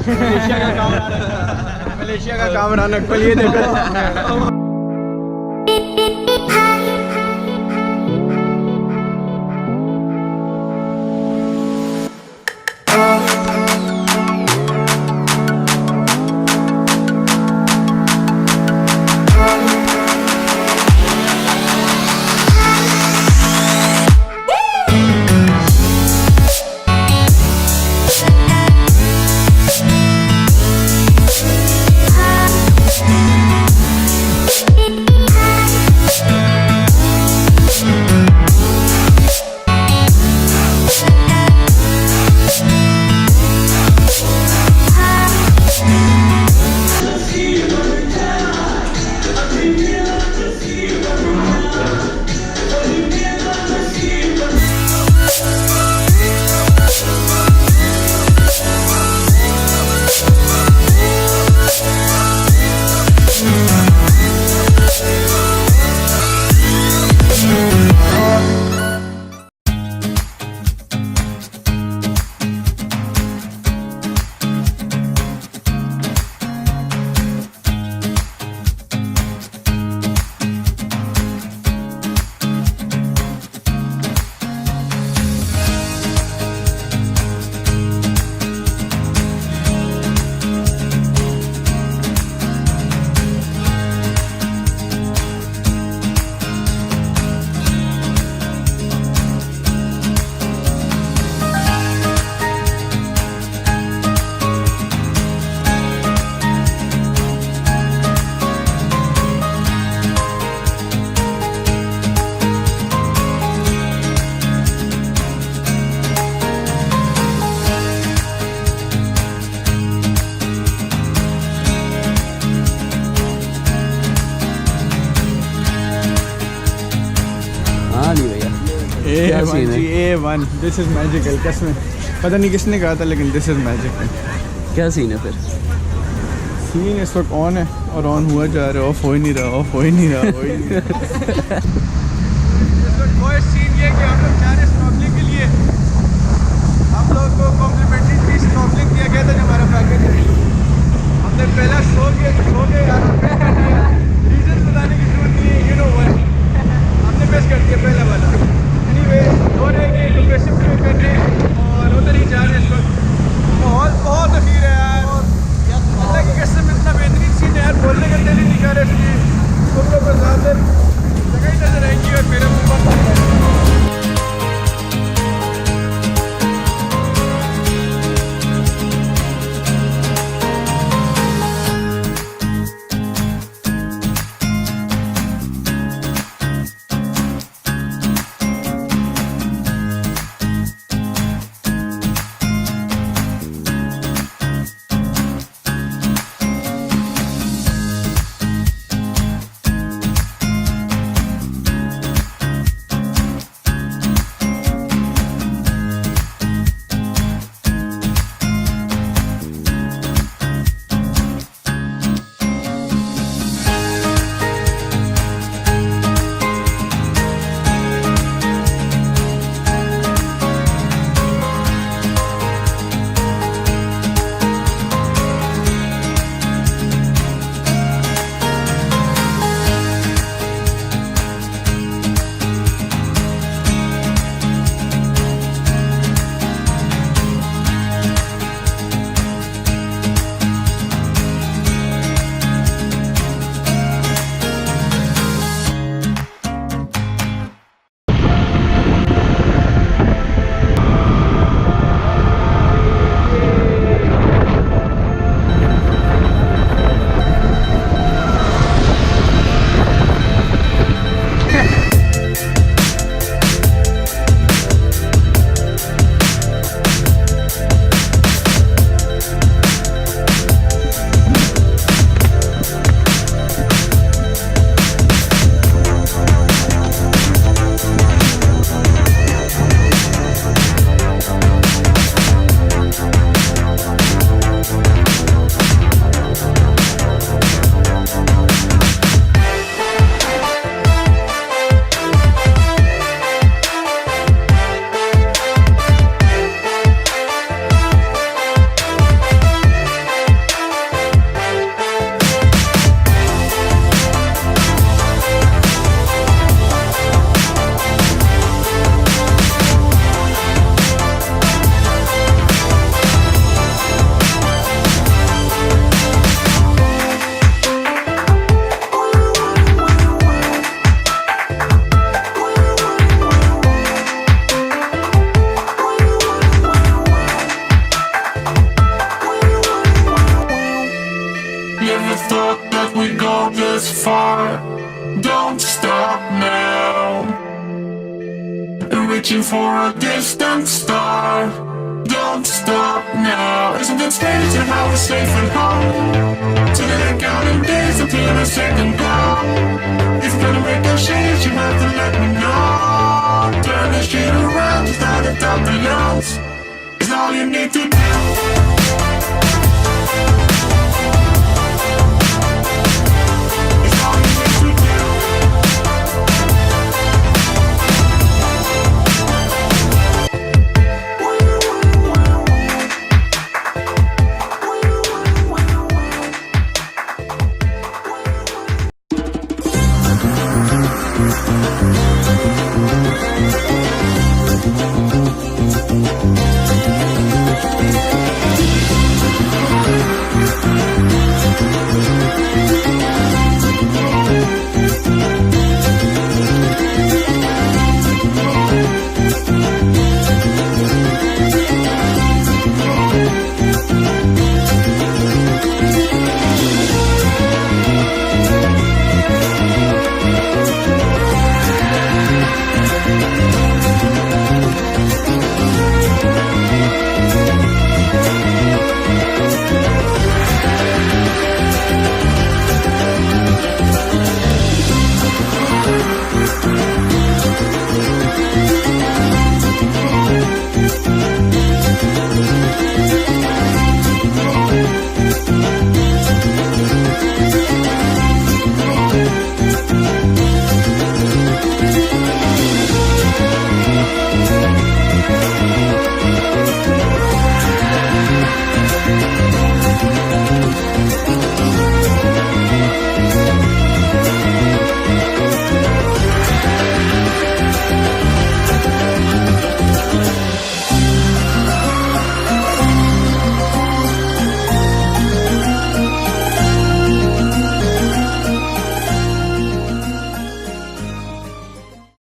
Malaysia का Kamran, Malaysia का कामरान अकबल, ये देखो। A1 this is magical. कसम पता नहीं किसने कहा था, लेकिन दिस इज मैजिकल। क्या सीन है फिर? सीन इस वक्त ऑन है और ऑन हुआ जा रहा है, ऑफ हो ही नहीं रहा, ऑफ हो ही नहीं रहा, हो ही नहीं रहा। इस वक्त वो सीन ये कि हम लोग जा रहे हैं स्नॉर्कलिंग के लिए। हम लोग को कॉम्प्लीमेंट्री फ्री स्नॉर्कलिंग दिया गया था जो हमारा पैकेज है। हमने पहला शो के यार रीजन बताने की जरूरत नहीं है, यू नो व्हाट, हमने पेश कर दिया पहला वाला। एनीवे हो रहे हैं कि लोकेशन पे कर रहे हैं और उधर ही जा रहे हैं इस वक्त। माहौल बहुत अखीर है यार, अल्लाह की कसम इतना बेहतरीन सीन है यार, बोलने का दिल ही नहीं कर रहे थे। तुम लोग को ज़्यादा जगह ही नजर आएंगी और मेरा मुँह बंद हो जाएगा। we go this far. Don't stop now. Reaching for a distant star. Don't stop now. Isn't it strange to how we're safe at home? To the counting days until a second glow. If you're gonna make those shades, you have to let me know. Turn this shit around, start it up the notes. It's all you need to do.